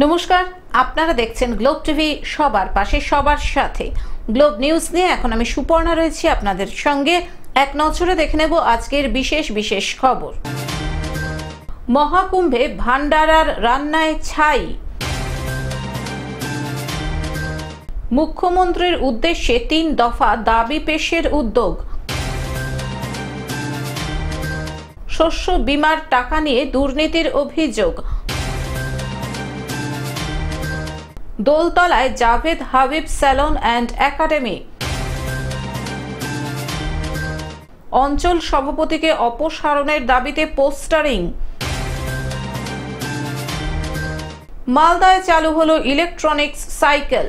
নমস্কার, আপনারা দেখছেন গ্লোব টিভি, সবার পাশে সবার সাথে। গ্লোব নিউজ নিয়ে এখন আমি সুপর্ণা রয়েছি আপনাদের সঙ্গে। এক নজরে দেখে নেব আজকের বিশেষ খবর। মহাকুম্ভে ভান্ডারার রান্নায় ছাই। মুখ্যমন্ত্রীর উদ্দেশ্যে 3 দফা দাবি পেশের উদ্যোগ। শস্য বীমার টাকা নিয়ে দুর্নীতির অভিযোগ। দোলতলায় Javed Habib salon and academy. অঞ্চল সভাপতিকে অপসারণের দাবিতে পোস্টারিং। মালদায় চালু হলো ইলেকট্রনিক্স সাইকেল।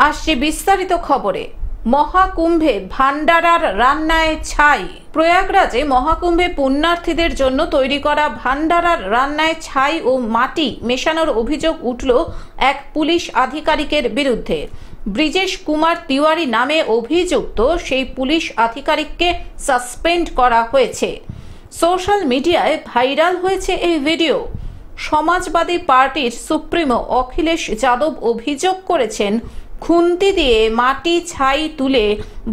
আসছে বিস্তারিত খবরে। মহাকুম্ভে ভান্ডারার রান্নায় ছাই। প্রয়াগরাজে মহাকুম্ভে পুণ্যার্থীদের জন্য তৈরি করা ভান্ডারার রান্নায় ছাই ও মাটি মেশানোর অভিযোগ উঠল এক পুলিশ আধিকারিকের বিরুদ্ধে। ব্রিজেশ কুমার তিওয়ারি নামে অভিযুক্ত সেই পুলিশ আধিকারিককে সাসপেন্ড করা হয়েছে। সোশ্যাল মিডিয়ায় ভাইরাল হয়েছে এই ভিডিও। সমাজবাদী পার্টির সুপ্রিমো অখিলেশ যাদব অভিযোগ করেছেন, খুন্তি দিয়ে মাটি ছাই তুলে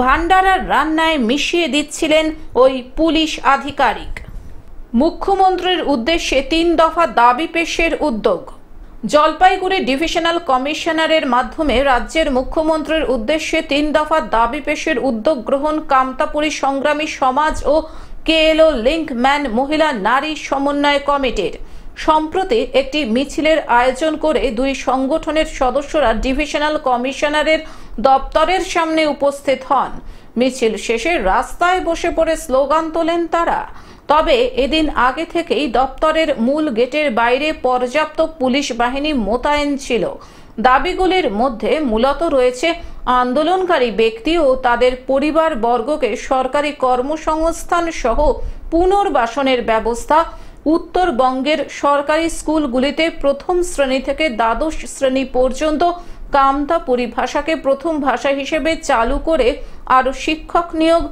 ভান্ডারার রান্নায় মিশিয়ে দিচ্ছিলেন ওই পুলিশ আধিকারিক। মুখ্যমন্ত্রীর উদ্দেশ্যে 3 দফা দাবি পেশের উদ্যোগ। জলপাইগুড়ি ডিভিশনাল কমিশনারের মাধ্যমে রাজ্যের মুখ্যমন্ত্রীর উদ্দেশ্যে 3 দফা দাবি পেশের উদ্যোগ গ্রহণ কামতাপুরী সংগ্রামী সমাজ ও কেএলও লিঙ্কম্যান মহিলা নারী সমন্বয় কমিটির। সম্প্রতি একটি মিছিলের আয়োজন করে 2 সংগঠনের সদস্যরা ডিভিশনাল কমিশনারের দপ্তরের সামনে উপস্থিত হন। মিছিল শেষে রাস্তায় বসে পড়ে স্লোগান তোলেন তারা। তবে এদিন আগে থেকেই দপ্তরের মূল গেটের বাইরে পর্যাপ্ত পুলিশ বাহিনী মোতায়েন ছিল। দাবিগুলির মধ্যে মূলত রয়েছে আন্দোলনকারী ব্যক্তি ও তাদের পরিবারবর্গকে সরকারি কর্মসংস্থান সহ পুনর্বাসনের ব্যবস্থা, উত্তরবঙ্গের সরকারি স্কুলগুলিতে প্রথম শ্রেণী থেকে দ্বাদশ শ্রেণী পর্যন্ত কামতাপুরী ভাষাকে প্রথম ভাষা হিসেবে চালু করে আরও শিক্ষক নিয়োগ,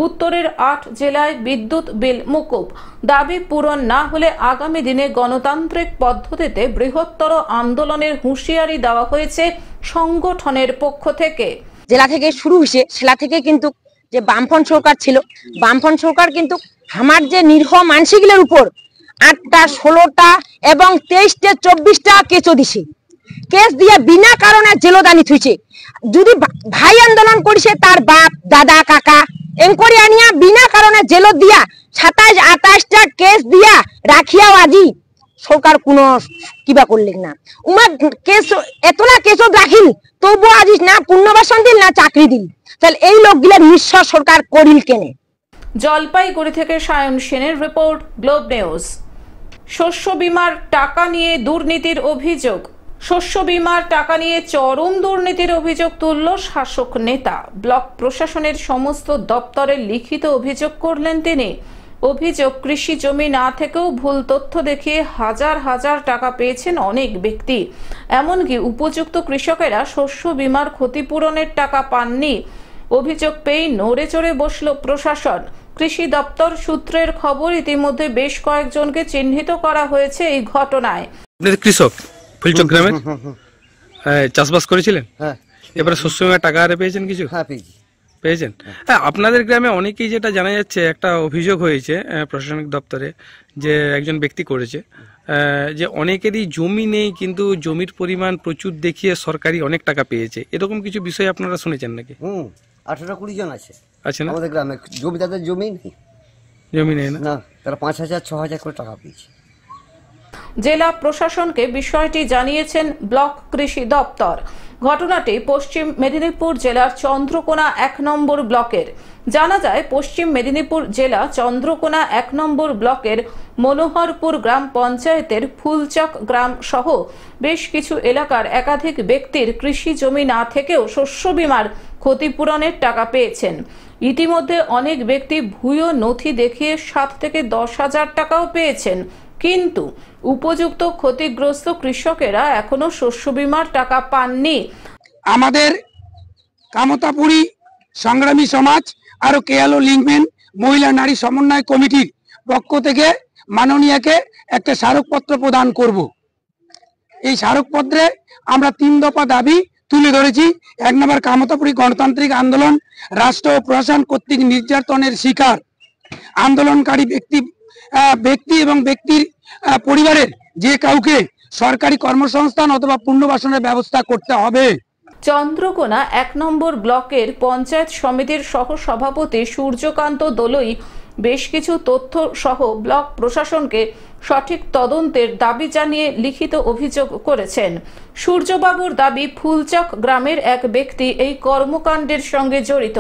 উত্তরের 8 জেলায় বিদ্যুৎ বিল মকুব। দাবি পূরণ না হলে আগামী দিনে গণতান্ত্রিক পদ্ধতিতে বৃহত্তর আন্দোলনের হুঁশিয়ারি দেওয়া হয়েছে সংগঠনের পক্ষ থেকে। জেলা থেকে শুরু হয়েছে, সেলা থেকে কিন্তু যে বামফ্রন্ট সরকার ছিল, বামফ্রন্ট সরকার কিন্তু আমার যে নিরীহ মানসিকগুলোর উপর 8টা 16টা এবং 23টা 24টা কেসও দিছে। কেস দিয়ে বিনা কারণে জেলদানি থুইছে। যদি ভাই আন্দোলন করেছে তার বাপ দাদা কাকা এনকোয়ারি আনিয়া বিনা কারণে জেল দিয়া 27 28টা কেস দিয়া রাখিয়াও আজি সরকার কোনো কিবা করলেন না। উমার কেস এতলা কেসও রাখিল, তবু আজি না পুনর্বাসন দিল না চাকরি দিল। তাহলে এই লোকগুলা নিঃস্ব সরকার করিল কেনে? জলপাইগুড়ি থেকে সায়ন সেনের রিপোর্ট, গ্লোব নিউজ। শস্য বীমার টাকা নিয়ে দুর্নীতির অভিযোগ। শস্য বীমার টাকা নিয়ে চরম দুর্নীতির অভিযোগ তুলল শাসক নেতা। ব্লক প্রশাসনের সমস্ত দপ্তরে লিখিত অভিযোগ করলেন তিনি। অভিযোগ, কৃষি জমি না থেকেও ভুল তথ্য দেখিয়ে হাজার হাজার টাকা পেয়েছেন অনেক ব্যক্তি। এমনকি উপযুক্ত কৃষকেরা শস্য বীমার ক্ষতিপূরণের টাকা পাননি। অভিযোগ পেয়ে নড়ে চড়ে বসল প্রশাসন। কৃষি দপ্তর সূত্রের খবর, ইতিমধ্যে বেশ কয়েকজনকে চিহ্নিত করা হয়েছে এই ঘটনায়। কৃষক ফুলচক গ্রামের চাষবাস করেছিলেন, এবারে শস্য বীমার টাকা আরে পেয়েছেন কিছু? পেয়েছেন। হ্যাঁ, আপনাদের গ্রামে অনেকেই যেটা জানা যাচ্ছে, একটা অভিযোগ হয়েছে প্রশাসনিক দপ্তরে যে একজন ব্যক্তি করেছে, যে অনেকেরই জমি নেই কিন্তু জমির পরিমাণ প্রচুর দেখিয়ে সরকারি অনেক টাকা পেয়েছে। এরকম কিছু বিষয় আপনারা শুনেছেন নাকি? 18-20 জন আছে না আমাদের গ্রামে, জমি তাদের জমি নেই, জমি নেই না, তারা 5000-6000 করে টাকা পেয়েছে। জেলা প্রশাসনকে বিষয়টি জানিয়েছেন ব্লক কৃষি দপ্তর। ঘটনাটি পশ্চিম মেদিনীপুর জেলার চন্দ্রকোনা 1 নম্বর ব্লকের। জানা যায়, পশ্চিম মেদিনীপুর জেলা চন্দ্রকোনা 1 নম্বর ব্লকের মনোহরপুর গ্রাম পঞ্চায়েতের ফুলচক গ্রাম সহ বেশ কিছু এলাকার একাধিক ব্যক্তির কৃষি জমি না থেকেও শস্য বীমার ক্ষতিপূরণের টাকা পেয়েছেন। ইতিমধ্যে অনেক ব্যক্তি ভুয়ো নথি দেখিয়ে 7 থেকে 10,000 টাকাও পেয়েছেন, কিন্তু উপযুক্ত ক্ষতিগ্রস্ত কৃষকেরা এখনো শস্য বীমার টাকা পাননি। আমাদের কামতাপুরী সংগ্রামী সমাজ আর কেএলও লিঙ্কম্যান মহিলা নারী সমন্বয় কমিটির পক্ষ থেকে মাননীয়কে একটা স্মারকপত্র প্রদান করব। এই স্মারকপত্রে আমরা 3 দফা দাবি তুলে ধরেছি। 1 নম্বর, কামতাপুরী গণতান্ত্রিক আন্দোলন রাষ্ট্র ও প্রশাসন কর্তৃক নির্যাতনের শিকার আন্দোলনকারী ব্যক্তি এবং ব্যক্তির পরিবারের যে কাউকে সরকারি কর্মসংস্থান অথবা পুনর্বাসনের ব্যবস্থা করতে হবে। চন্দ্রকোনা 1 নম্বর ব্লকের পঞ্চায়েত সমিতির সহ সভাপতি সূর্যকান্ত দোলই বেশ কিছু তথ্য সহ ব্লক প্রশাসনকে সঠিক তদন্তের দাবি জানিয়ে লিখিত অভিযোগ করেছেন। সূর্যবাবুর দাবি, ফুলচক গ্রামের এক ব্যক্তি এই কর্মকাণ্ডের সঙ্গে জড়িত।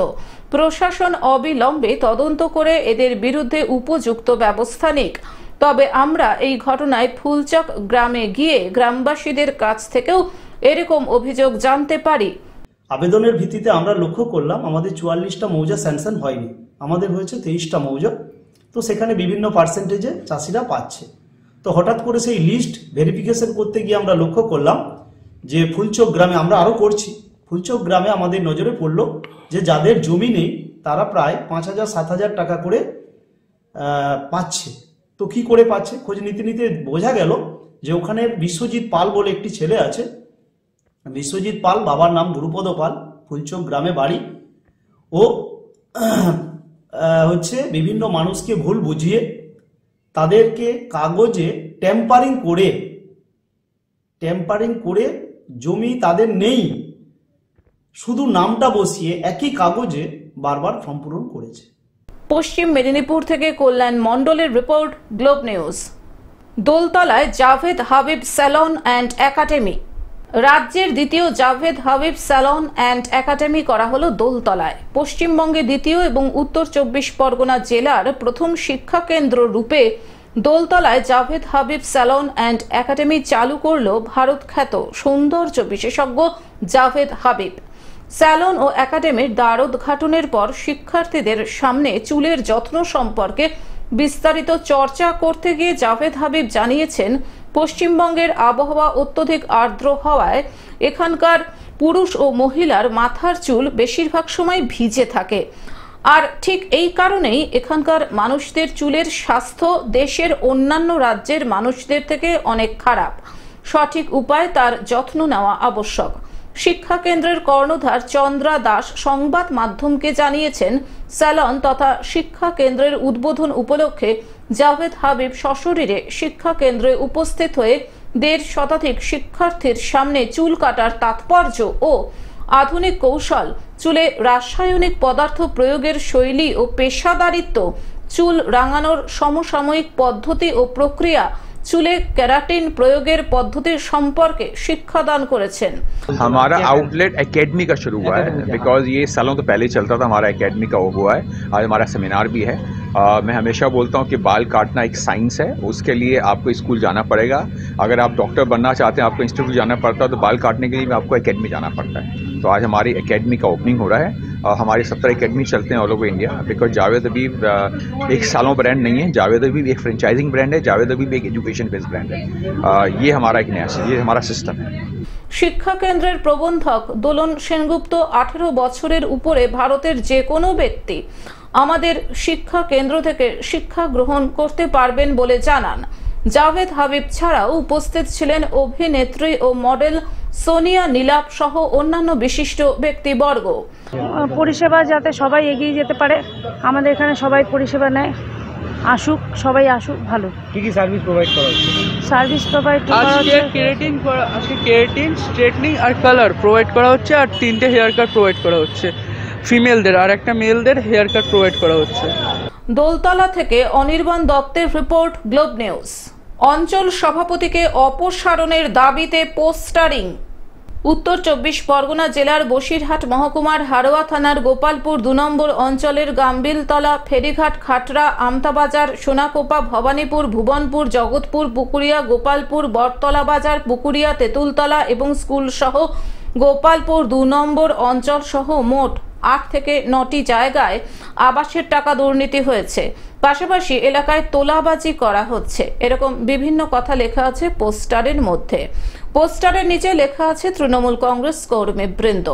প্রশাসন অবিলম্বে তদন্ত করে এদের বিরুদ্ধে উপযুক্ত ব্যবস্থা নিক। তবে আমরা এই ঘটনায় ফুলচক গ্রামে গিয়ে গ্রামবাসীদের কাছ থেকেও এরকম অভিযোগ জানতে পারি। আবেদনের ভিত্তিতে আমরা লক্ষ্য করলাম আমাদের 44টা মৌজা স্যাংশন হয়নি, আমাদের হয়েছে 23টা মৌজা। তো সেখানে বিভিন্ন পার্সেন্টেজে চাষিরা পাচ্ছে। তো হঠাৎ করে সেই লিস্ট ভেরিফিকেশন করতে গিয়ে আমরা লক্ষ্য করলাম যে ফুলচক গ্রামে, আমরা আরও করছি, ফুলচক গ্রামে আমাদের নজরে পড়লো যে যাদের জমি নেই তারা প্রায় 5,000-7,000 টাকা করে পাচ্ছে। তো কি করে পাচ্ছে, খোঁজ নিতে নিতে বোঝা গেল যে ওখানে বিশ্বজিৎ পাল বলে একটি ছেলে আছে। বিশ্বজিৎ পাল, বাবার নাম গুরুপদ পাল, ফুলচক গ্রামে বাড়ি। ও হচ্ছে বিভিন্ন মানুষকে ভুল বুঝিয়ে তাদেরকে কাগজে ট্যাম্পারিং করে জমি তাদের নেই, শুধু নামটা বসিয়ে একই কাগজে বারবার ফর্ম পূরণ করেছে। পশ্চিম মেদিনীপুর থেকে কল্যাণ মণ্ডলের রিপোর্ট, গ্লোব নিউজ। দোলতলায় Javed Habib salon and academy. রাজ্যের দ্বিতীয় Javed Habib salon and academy করা হলো দোলতলায়। পশ্চিমবঙ্গে দ্বিতীয় এবং উত্তর 24 পরগনা জেলার প্রথম শিক্ষা কেন্দ্র রূপে দোলতলায় Javed Habib salon and academy চালু করল ভারত খ্যাত সৌন্দর্য বিশেষজ্ঞ জাভেদ হাবিব। স্যালন ও একাডেমির দ্বারোদ্ঘাটনের পর শিক্ষার্থীদের সামনে চুলের যত্ন সম্পর্কে বিস্তারিত চর্চা করতে গিয়ে জাভেদ হাবিব জানিয়েছেন, পশ্চিমবঙ্গের আবহাওয়া অত্যধিক আর্দ্র হওয়ায় এখানকার পুরুষ ও মহিলার মাথার চুল বেশিরভাগ সময় ভিজে থাকে। আর ঠিক এই কারণেই এখানকার মানুষদের চুলের স্বাস্থ্য দেশের অন্যান্য রাজ্যের মানুষদের থেকে অনেক খারাপ। সঠিক উপায়ে তার যত্ন নেওয়া আবশ্যক। শিক্ষা কেন্দ্রের কর্ণধার চন্দ্রা দাস সংবাদ মাধ্যমকে জানিয়েছেন, স্যালন তথা শিক্ষা কেন্দ্রের উদ্বোধন উপলক্ষে জাভেদ হাবিব সশরীরে শিক্ষা কেন্দ্রে উপস্থিত হয়ে 1.5 শতাধিক শিক্ষার্থীর সামনে চুল কাটার তাৎপর্য ও আধুনিক কৌশল, চুলে রাসায়নিক পদার্থ প্রয়োগের শৈলী ও পেশাদারিত্ব, চুল রাঙানোর সমসাময়িক পদ্ধতি ও প্রক্রিয়া, चूले केराटिन प्रयोगेर पद्धति सम्पर्के शिक्षादान करेছেন। हमारा आउटलेट एकेडमी का शुरू हुआ है, बिकॉज ये सालों तो पहले चलता था, हमारा एकेडमी का हुआ है। आज हमारा सेमिनार भी है। मैं हमेशा बोलता हूँ कि बाल काटना एक साइंस है, उसके लिए आपको स्कूल जाना पड़ेगा। अगर आप डॉक्टर बनना चाहते हैं, आपको इंस्टीट्यूट जाना पड़ता है, तो बाल काटने के लिए भी आपको एकेडमी जाना पड़ता है। तो आज हमारी एकेडमी का ओपनिंग हो रहा है और हमारे 17 एकेडमी चलते हैं all over India. Because Javed Habib एक सालों ब्रांड नहीं है, जावेद हबीब एक फ्रेंचाइजिंग ब्रांड है, जावेद हबीब एक एजुकेशन बेस्ड ब्रांड है। ये हमारा एक नया, ये हमारा सिस्टम है। शिक्षा केंद्रेर प्रबंधक दोलन सेनगुप्त 18 বছরের উপরে ভারতের যে কোনো ব্যক্তি আমাদের শিক্ষা কেন্দ্র থেকে শিক্ষা গ্রহণ করতে পারবেন বলে জানান। জাভেদ হাবিব ছাড়াও উপস্থিত ছিলেন অভিনেত্রী ও মডেল সোনিয়া নীলাপ সহ অন্যান্য বিশিষ্ট ব্যক্তিবর্গ। পরিষেবা যাতে সবাই এগিয়ে যেতে পারে, আমাদের এখানে সবাই পরিষেবা নেয়, আসুক সবাই আসুক, ভালো। কি কি সার্ভিস প্রোভাইড করা হচ্ছে? সার্ভিস প্রোভাইড করা হচ্ছে কেরাটিন, স্ট্রেটনিং আর কালার প্রোভাইড করা হচ্ছে, আর 3টে হেয়ার কাট প্রোভাইড করা হচ্ছে ফিমেলদের, আর একটা মেলদের হেয়ার কাট প্রোভাইড করা হচ্ছে। দোলতলা থেকে অনির্বাণ দত্তের রিপোর্ট, গ্লোব নিউজ। অঞ্চল সভাপতিকে অপসারণের দাবিতে পোস্টারিং। উত্তর 24 পরগনা জেলার বসিরহাট মহকুমার হারোয়া থানার গোপালপুর 2 নম্বর অঞ্চলের গাম্বিলতলা, ফেরিঘাট, খাটরা, আমতাবাজার, সোনাকোপা, ভবানীপুর, ভুবনপুর, জগৎপুর, পুকুরিয়া, গোপালপুর, বটতলা বাজার, পুকুরিয়া, তেঁতুলতলা এবং স্কুল সহ গোপালপুর 2 নম্বর অঞ্চল সহ মোট 8 থেকে 9টি জায়গায় আবাসের টাকা দুর্নীতি হয়েছে, পাশাপাশি এলাকায় তোলাবাজি করা হচ্ছে, এরকম বিভিন্ন কথা লেখা আছে পোস্টারের মধ্যে। পোস্টারের নিচে লেখা আছে তৃণমূল কংগ্রেস কর্মী বৃন্দ।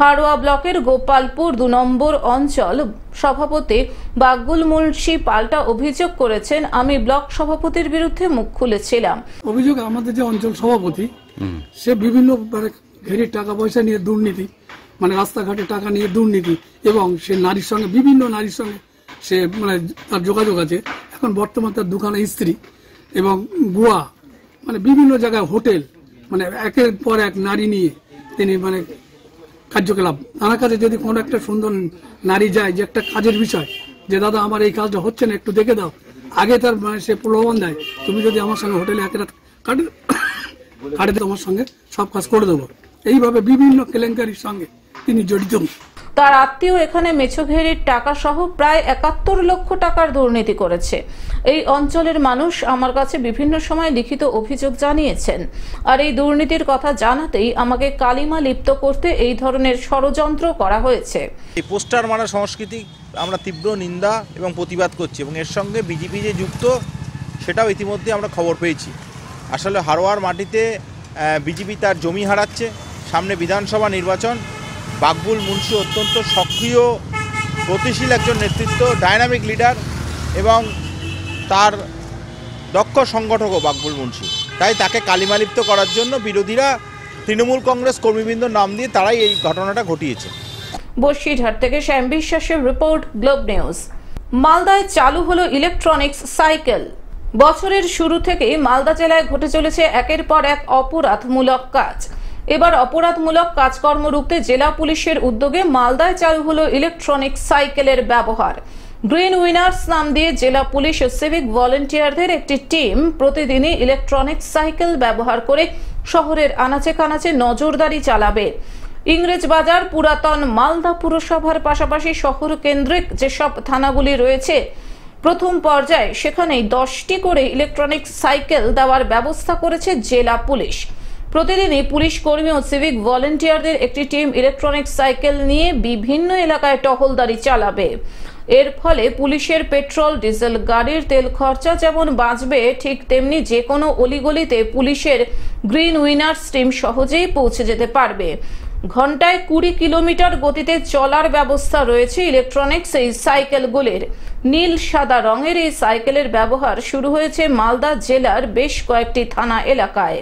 হাড়োয়া ব্লকের গোপালপুর 2 নম্বর অঞ্চল সভাপতি বাকবুল মুন্সি পাল্টা অভিযোগ করেছেন, আমি ব্লক সভাপতির বিরুদ্ধে মুখ খুলেছিলাম। অভিযোগ আমাদের যে অঞ্চল সভাপতি সে বিভিন্ন ঘেরির টাকা পয়সা নিয়ে দুর্নীতি, মানে রাস্তাঘাটে টাকা নিয়ে দুর্নীতি, এবং সে নারীর সঙ্গে বিভিন্ন নারীর সঙ্গে সে মানে তার যোগাযোগ আছে। এখন বর্তমান তার দোকানে স্ত্রী এবং গোয়া, মানে বিভিন্ন জায়গায় হোটেল, মানে একের পর এক নারী নিয়ে তিনি মানে কার্যকলাপ। তার কাছে যদি কোনো একটা সুন্দর নারী যায় যে একটা কাজের বিষয়, যে দাদা আমার এই কাজটা হচ্ছে না একটু দেখে দাও, আগে তার মানে সে প্রলোভন দেয়, তুমি যদি আমার সঙ্গে হোটেলে এক রাত কাটে তোমার সঙ্গে সব কাজ করে দেবো। এইভাবে বিভিন্ন কেলেঙ্কারির সঙ্গে তিনি জড়িত। তার আত্মীয় এখানে মেছোঘেরির টাকা সহ প্রায় 71 লক্ষ টাকার দুর্নীতি করেছে। এই অঞ্চলের মানুষ আমার কাছে বিভিন্ন সময় লিখিত অভিযোগ জানিয়েছেন, আর এই দুর্নীতির কথা জানাতেই আমাকে কালিমা লিপ্ত করতে এই ধরনের ষড়যন্ত্র করা হয়েছে। এই পোস্টার মারা সংস্কৃতি আমরা তীব্র নিন্দা এবং প্রতিবাদ করছি, এবং এর সঙ্গে বিজেপি যে যুক্ত সেটাও ইতিমধ্যে আমরা খবর পেয়েছি। আসলে হাড়োয়ার মাটিতে বিজেপি তার জমি হারাচ্ছে, সামনে বিধানসভা নির্বাচন। বাকবুল মুন্সি অত্যন্ত সক্রিয় গতিশীল একজন নেতৃত্ব, ডাইনামিক লিডার, এবং তার দক্ষ সংগঠকও বাকবুল মুন্সি। তাই তাকে কালিমালিপ্ত করার জন্য বিরোধীরা তৃণমূল কংগ্রেস কর্মীবৃন্দর নাম দিয়ে তারাই এই ঘটনাটা ঘটিয়েছে। বসিরহাট থেকে শ্যাম বিশ্বাসের রিপোর্ট, গ্লোব নিউজ। মালদায় চালু হলো ইলেকট্রনিক্স সাইকেল। বছরের শুরু থেকেই মালদা জেলায় ঘটে চলেছে একের পর এক অপরাধমূলক কাজ। এবার অপরাধমূলক কাজকর্ম রুখতে জেলা পুলিশের উদ্যোগে মালদায় চালু হলো ইলেকট্রনিক সাইকেলের ব্যবহার। গ্রিন উইনার্স নাম দিয়ে জেলা পুলিশ ও সিভিক ভলেন্টিয়ারদের একটি টিম প্রতিদিনই ইলেকট্রনিক সাইকেল ব্যবহার করে শহরের আনাচে কানাচে নজরদারি চালাবে। ইংরেজবাজার, পুরাতন মালদা পুরসভার পাশাপাশি শহর কেন্দ্রিক যেসব থানাগুলি রয়েছে প্রথম পর্যায়ে সেখানেই 10টি করে ইলেকট্রনিক সাইকেল দেওয়ার ব্যবস্থা করেছে জেলা পুলিশ। প্রতিদিনই পুলিশ কর্মী ও সিভিক ভলেন্টিয়ারদের একটি টিম ইলেকট্রনিক সাইকেল নিয়ে বিভিন্ন এলাকায় টহলদারি চালাবে। এর ফলে পুলিশের পেট্রোল ডিজেল গাড়ির তেল খরচা যেমন বাঁচবে, ঠিক তেমনি যে কোনো অলিগলিতে পুলিশের গ্রিন উইনার্স টিম সহজেই পৌঁছে যেতে পারবে। ঘন্টায় 20 কিলোমিটার গতিতে চলার ব্যবস্থা রয়েছে ইলেকট্রনিক্স এই সাইকেলগুলির। নীল সাদা রঙের এই সাইকেলের ব্যবহার শুরু হয়েছে মালদা জেলার বেশ কয়েকটি থানা এলাকায়।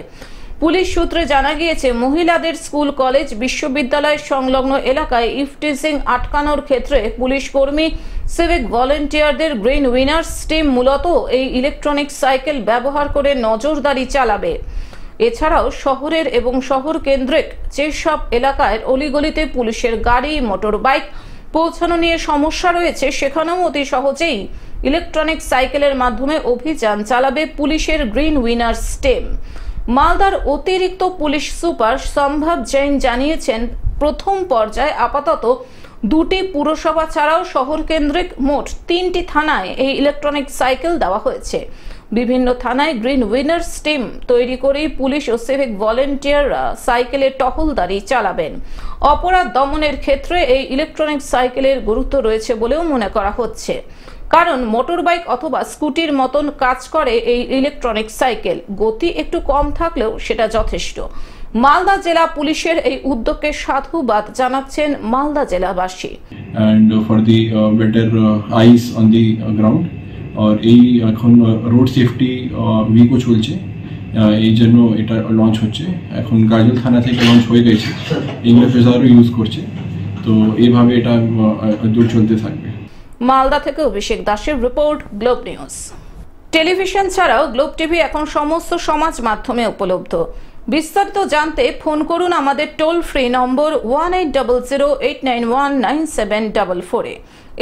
পুলিশ সূত্রে জানা গিয়েছে, মহিলাদের স্কুল, কলেজ, বিশ্ববিদ্যালয় সংলগ্ন এলাকায় ইফটিজিং আটকানোর ক্ষেত্রে পুলিশ কর্মী, সিভিক ভলেন্টিয়ারদের গ্রিন উইনার্স টিম মূলত এই ইলেকট্রনিক সাইকেল ব্যবহার করে নজরদারি চালাবে। এছাড়াও শহরের এবং শহর কেন্দ্রিক যেসব এলাকায় অলিগলিতে পুলিশের গাড়ি, মোটর বাইক পৌঁছানো নিয়ে সমস্যা রয়েছে সেখানেও অতি সহজেই ইলেকট্রনিক সাইকেলের মাধ্যমে অভিযান চালাবে পুলিশের গ্রিন উইনার্স টিম। মালদার অতিরিক্ত পুলিশ সুপার সম্ভব জৈন জানিয়েছেন, প্রথম পর্যায়ে আপাতত 2টি পুরসভা ছাড়াও শহর কেন্দ্রিক মোট 3টি থানায় এই ইলেকট্রনিক সাইকেল দেওয়া হয়েছে। বিভিন্ন থানায় গ্রিন উইনার্স টিম তৈরি করেই পুলিশ ও সিভিক ভলেন্টিয়াররা সাইকেলের টহলদারি চালাবেন। অপরাধ দমনের ক্ষেত্রে এই ইলেকট্রনিক সাইকেলের গুরুত্ব রয়েছে বলেও মনে করা হচ্ছে, কারণ মোটর বাইক অথবা স্কুটির মতন কাজ করে এই ইলেকট্রনিক সাইকেল। গতি একটু কম থাকলেও সেটা যথেষ্ট। মালদা জেলা পুলিশের এই উদ্যোগকে সাধুবাদ জানাচ্ছেন Malda জেলাবাসী। And for the better eyes on the ground, और এই এখন রোড সেফটি উইকও চলছে, এই জন্য এটা লঞ্চ হচ্ছে। এখন গাজল থানা থেকে লঞ্চ হয়ে গেছে, ইংলিশ অফিসারও ইউজ করছে, তো এইভাবে এটা দূর চলতে থাকবে। মালদা থেকে অভিষেক দাসের রিপোর্ট, গ্লোব নিউজ। টেলিভিশন ছাড়াও গ্লোব টিভি এখন সমস্ত সমাজ মাধ্যমে উপলব্ধ। বিস্তারিত জানতে ফোন করুন আমাদের টোল ফ্রি নম্বর 1800891974 এ।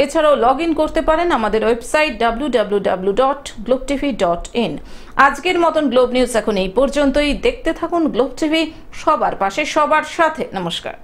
এছাড়াও লগ ইন করতে পারেন আমাদের ওয়েবসাইট www.globetv.in। আজকের মতন গ্লোব নিউজ এখন এই পর্যন্তই। দেখতে থাকুন গ্লোব টিভি, সবার পাশে সবার সাথে। নমস্কার।